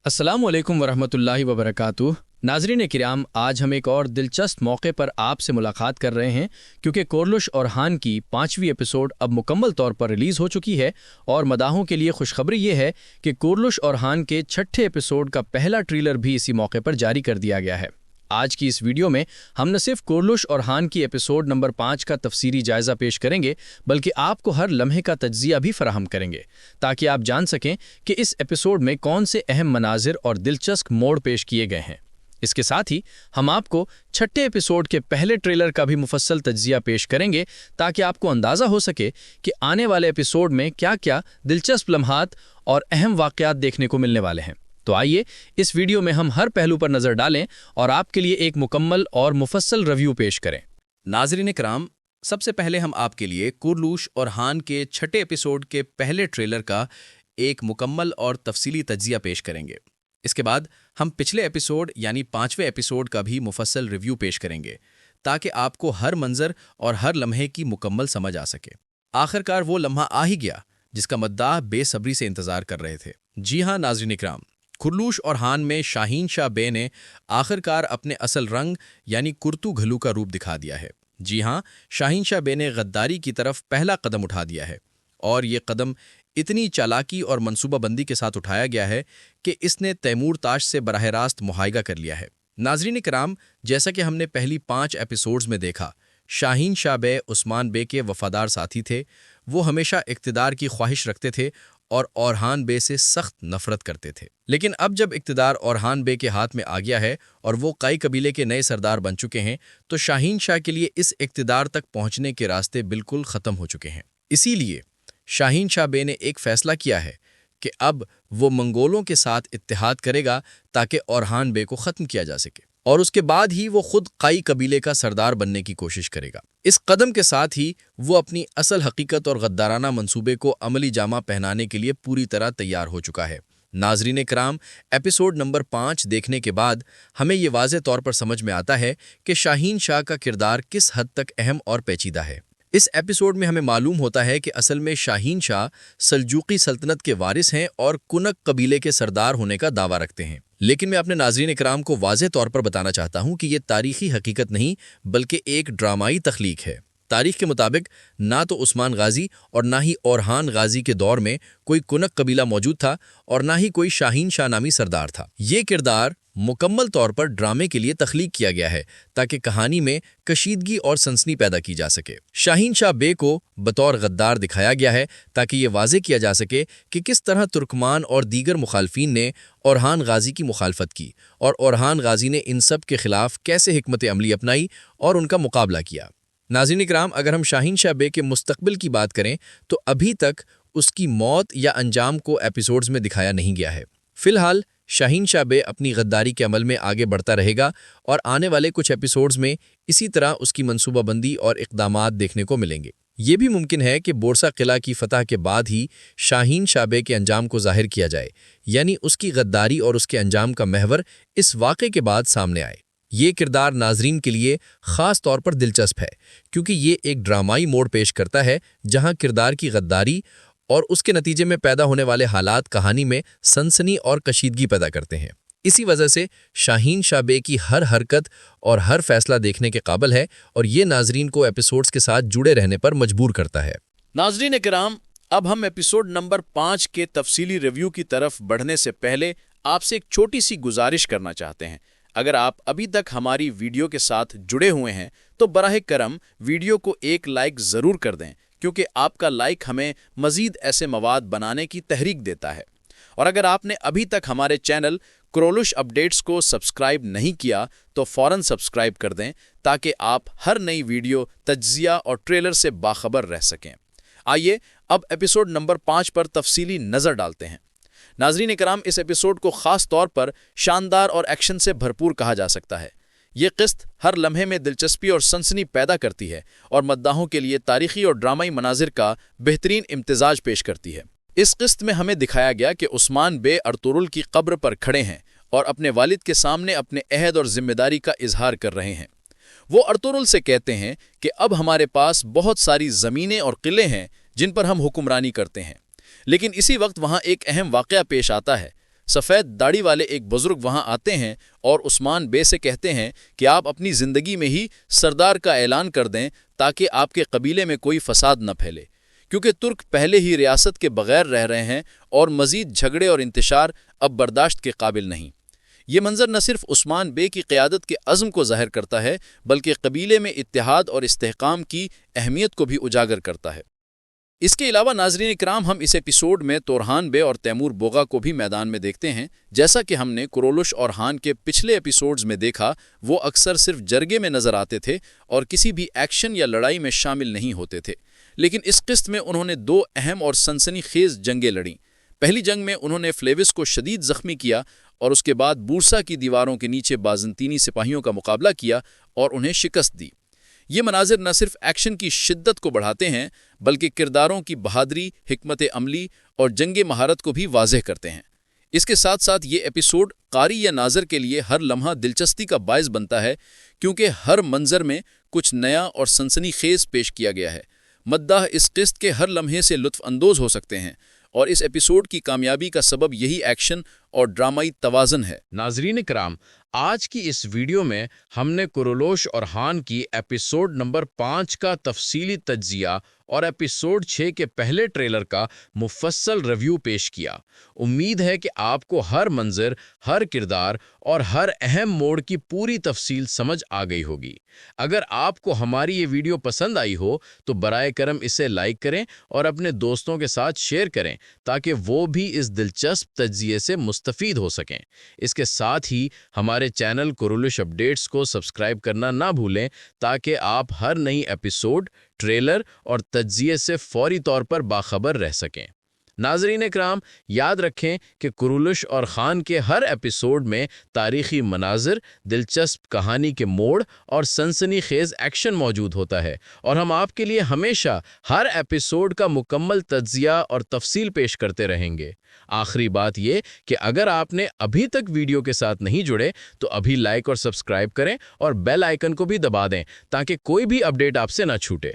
अस्सलामु अलैकुम वरहमतुल्लाहि वबरकातुह। नाज़रीन किराम, आज हम एक और दिलचस्प मौके पर आपसे मुलाकात कर रहे हैं क्योंकि कोरलुश और हान की 5वीं एपिसोड अब मुकम्मल तौर पर रिलीज़ हो चुकी है और मदाहों के लिए खुशखबरी ये है कि कोरलुश और हान के 6ठे एपिसोड का पहला ट्रेलर भी इसी मौके पर जारी कर दिया गया है। आज की इस वीडियो में हम न सिर्फ कोरलुश और हान की एपिसोड नंबर 5 का तफसीरी जायजा पेश करेंगे बल्कि आपको हर लम्हे का तज्जिया भी फराहम करेंगे ताकि आप जान सकें कि इस एपिसोड में कौन से अहम मनाजिर और दिलचस्प मोड़ पेश किए गए हैं। इसके साथ ही हम आपको 6ठे एपिसोड के पहले ट्रेलर का भी मुफस्सल तज्जिया पेश करेंगे ताकि आपको अंदाज़ा हो सके कि आने वाले एपिसोड में क्या क्या दिलचस्प लम्हात और अहम वाक़यात देखने को मिलने वाले हैं। तो आइए इस वीडियो में हम हर पहलू पर नज़र डालें और आपके लिए एक मुकम्मल और मुफस्सल रिव्यू पेश करें। नाज़रीन किराम, सबसे पहले हम आपके लिए कोरलुश और हान के 6ठे एपिसोड के पहले ट्रेलर का एक मुकम्मल और तफसीली तज्जिया पेश करेंगे। इसके बाद हम पिछले एपिसोड यानी 5वें एपिसोड का भी मुफस्सल रिव्यू पेश करेंगे ताकि आपको हर मंजर और हर लम्हे की मुकम्मल समझ आ सके। आखिरकार वो लम्हा आ ही गया जिसका मद्दाह बेसब्री से इंतज़ार कर रहे थे। जी हाँ नाज़रीन किराम, कोरलुश और हान में शाहीन शाह बे ने आखिरकार अपने असल रंग यानी कुर्तू घलू का रूप दिखा दिया है। जी हाँ, शाहीन शाह बे ने गद्दारी की तरफ पहला कदम उठा दिया है और ये कदम इतनी चालाकी और मनसूबाबंदी के साथ उठाया गया है कि इसने तैमूर ताश से बराह रास्त मुहाइगा कर लिया है। नाज़रीन किराम, जैसा कि हमने पहली 5 एपिसोड्स में देखा, शाहीन शाह बे उस्मान बे के वफादार साथी थे। वो हमेशा इक़्तिदार की ख्वाहिश रखते थे और ओरहान बे से सख्त नफरत करते थे। लेकिन अब जब इक़्तिदार ओरहान बे के हाथ में आ गया है और वो कई कबीले के नए सरदार बन चुके हैं तो शाहीन शाह के लिए इस इक़्तिदार तक पहुंचने के रास्ते बिल्कुल ख़त्म हो चुके हैं। इसीलिए शाहीन शाह बे ने एक फ़ैसला किया है कि अब वो मंगोलों के साथ इत्तेहाद करेगा ताकि ओरहान बे को ख़त्म किया जा सके और उसके बाद ही वो खुद कई कबीले का सरदार बनने की कोशिश करेगा। इस कदम के साथ ही वो अपनी असल हकीकत और गद्दाराना मंसूबे को अमली जामा पहनाने के लिए पूरी तरह तैयार हो चुका है। नाज़रीन किराम, एपिसोड नंबर 5 देखने के बाद हमें ये वाज़े तौर पर समझ में आता है कि शाहीन शाह का किरदार किस हद तक अहम और पेचीदा है। इस एपिसोड में हमें मालूम होता है कि असल में शाहीन शाह सल्जूकी सल्तनत के वारिस हैं और कुनक कबीले के सरदार होने का दावा रखते हैं। लेकिन मैं अपने नाज़रीन इकराम को वाज़े तौर पर बताना चाहता हूँ कि ये तारीख़ी हकीकत नहीं बल्कि एक ड्रामाई तख्लीक है। तारीख़ के मुताबिक ना तो उस्मान गाजी और ना ही ओरहान गाजी के दौर में कोई कुनक कबीला मौजूद था और ना ही कोई शाहीन शाह नामी सरदार था। ये किरदार मुकम्मल तौर पर ड्रामे के लिए तख्लीक किया गया है ताकि कहानी में कशीदगी और सनसनी पैदा की जा सके। शाहीन शाह बे को बतौर गद्दार दिखाया गया है ताकि ये वाज़े किया जा सके कि किस तरह तुर्कमान और दीगर मुखालफीन ने ओरहान गाजी की मुखालफत की और ओरहान गाजी ने इन सब के खिलाफ कैसे हिकमत अमली अपनाई और उनका मुकाबला किया। नाज़रीन इकराम, अगर हम शाहीन शाह बे के मुस्तकबिल की बात करें तो अभी तक उसकी मौत या अंजाम को एपिसोड्स में दिखाया नहीं गया है। फ़िलहाल शाहीन शाह बे अपनी गद्दारी के अमल में आगे बढ़ता रहेगा और आने वाले कुछ एपिसोड्स में इसी तरह उसकी मनसूबाबंदी और इक़दामात देखने को मिलेंगे। ये भी मुमकिन है कि बोरसा किला की फतह के बाद ही शाहीन शाह बे के अंजाम को ज़ाहिर किया जाए, यानी उसकी गद्दारी और उसके अंजाम का महवर इस वाक़े के बाद सामने आए। ये किरदार नाजरीन के लिए ख़ास तौर पर दिलचस्प है क्योंकि ये एक ड्रामाई मोड़ पेश करता है जहाँ किरदार की गद्दारी और उसके नतीजे में पैदा होने वाले हालात कहानी में सनसनी और कशीदगी पैदा करते हैं। इसी वजह से शाहीन शाह बे की हर हरकत और हर फैसला देखने के काबिल है और ये नाजरीन को एपिसोड्स के साथ जुड़े रहने पर मजबूर करता है। नाजरीन किराम, अब हम एपिसोड नंबर 5 के तफसीली रिव्यू की तरफ बढ़ने से पहले आपसे एक छोटी सी गुजारिश करना चाहते हैं। अगर आप अभी तक हमारी वीडियो के साथ जुड़े हुए हैं तो बराह करम वीडियो को एक लाइक ज़रूर कर दें क्योंकि आपका लाइक हमें मज़ीद ऐसे मवाद बनाने की तहरीक देता है। और अगर आपने अभी तक हमारे चैनल कोरलुश अपडेट्स को सब्सक्राइब नहीं किया तो फ़ौरन सब्सक्राइब कर दें ताकि आप हर नई वीडियो, तज्जिया और ट्रेलर से बाखबर रह सकें। आइए अब एपिसोड नंबर 5 पर तफसीली नज़र डालते हैं। नाज़रीन कराम, इस एपिसोड को ख़ास तौर पर शानदार और एक्शन से भरपूर कहा जा सकता है। ये किस्त हर लम्हे में दिलचस्पी और सनसनी पैदा करती है और मद्दाहों के लिए तारीख़ी और ड्रामाई मनाजिर का बेहतरीन इम्तिजाज पेश करती है। इस किस्त में हमें दिखाया गया कि उस्मान बे अर्तुरुल की कब्र पर खड़े हैं और अपने वालिद के सामने अपने अहद और जिम्मेदारी का इजहार कर रहे हैं। वो अर्तुरुल से कहते हैं कि अब हमारे पास बहुत सारी ज़मीनें और किले हैं जिन पर हम हुक्मरानी करते हैं। लेकिन इसी वक्त वहाँ एक अहम वाक़या पेश आता है। سفید داڑھی والے ایک بزرگ وہاں آتے ہیں اور عثمان بے سے کہتے ہیں کہ آپ اپنی زندگی میں ہی سردار کا اعلان کر دیں تاکہ آپ کے قبیلے میں کوئی فساد نہ پھیلے، کیونکہ ترک پہلے ہی ریاست کے بغیر رہ رہے ہیں اور مزید جھگڑے اور انتشار اب برداشت کے قابل نہیں۔ یہ منظر نہ صرف عثمان بے کی قیادت کے عزم کو ظاہر کرتا ہے بلکہ قبیلے میں اتحاد اور استحکام کی اہمیت کو بھی اجاگر کرتا ہے۔ اس کے علاوہ ناظرین کرام، ہم اس ایپیسوڈ میں تورحان بے اور تیمور بوغا کو بھی میدان میں دیکھتے ہیں۔ جیسا کہ ہم نے کرولش اور ہان کے پچھلے ایپیسوڈز میں دیکھا، وہ اکثر صرف جرگے میں نظر آتے تھے اور کسی بھی ایکشن یا لڑائی میں شامل نہیں ہوتے تھے، لیکن اس قسط میں انہوں نے دو اہم اور سنسنی خیز جنگیں لڑیں۔ پہلی جنگ میں انہوں نے فلیوس کو شدید زخمی کیا اور اس کے بعد بورسا کی دیواروں کے نیچے بازنطینی سپاہیوں کا مقابلہ کیا اور انہیں شکست دی۔ یہ مناظر نہ صرف ایکشن کی شدت کو بڑھاتے ہیں بلکہ کرداروں کی بہادری، حکمت عملی اور جنگی مہارت کو بھی واضح کرتے ہیں۔ اس کے ساتھ ساتھ یہ ایپیسوڈ قاری یا ناظر کے لیے ہر لمحہ دلچسپی کا باعث بنتا ہے، کیونکہ ہر منظر میں کچھ نیا اور سنسنی خیز پیش کیا گیا ہے۔ مداح اس قسط کے ہر لمحے سے لطف اندوز ہو سکتے ہیں، اور اس ایپیسوڈ کی کامیابی کا سبب یہی ایکشن اور ڈرامائی توازن ہے۔ ناظرین کرام، آج کی اس ویڈیو میں ہم نے کرولوش اور ہان کی ایپیسوڈ نمبر 5 کا تفصیلی تجزیہ اور ایپیسوڈ 6 کے پہلے ٹریلر کا مفصل ریویو پیش کیا۔ امید ہے کہ آپ کو ہر منظر، ہر کردار اور ہر اہم موڑ کی پوری تفصیل سمجھ آ گئی ہوگی۔ اگر آپ کو ہماری یہ ویڈیو پسند آئی ہو تو برائے کرم اسے لائک کریں اور اپنے دوستوں کے ساتھ شیئر کریں تاکہ وہ بھی اس دلچسپ تجزیے سے مستفید ہو سکیں۔ اس کے ساتھ ہی ہمارے چینل کرولش اپڈیٹس کو سبسکرائب کرنا نہ بھولیں تاکہ آپ ہر نئی ایپیسوڈ، ٹریلر اور تجزیے سے فوری طور پر باخبر رہ سکیں۔ ناظرین اکرام، یاد رکھیں کہ کرولش اور خان کے ہر ایپیسوڈ میں تاریخی مناظر، دلچسپ کہانی کے موڑ اور سنسنی خیز ایکشن موجود ہوتا ہے، اور ہم آپ کے لیے ہمیشہ ہر ایپیسوڈ کا مکمل تجزیہ اور تفصیل پیش کرتے رہیں گے۔ آخری بات یہ کہ اگر آپ نے ابھی تک ویڈیو کے ساتھ نہیں جڑے تو ابھی لائک اور سبسکرائب کریں اور بیل آئیکن کو بھی دبا دیں تاکہ کوئی بھی اپڈیٹ آپ سے نہ چھوٹے۔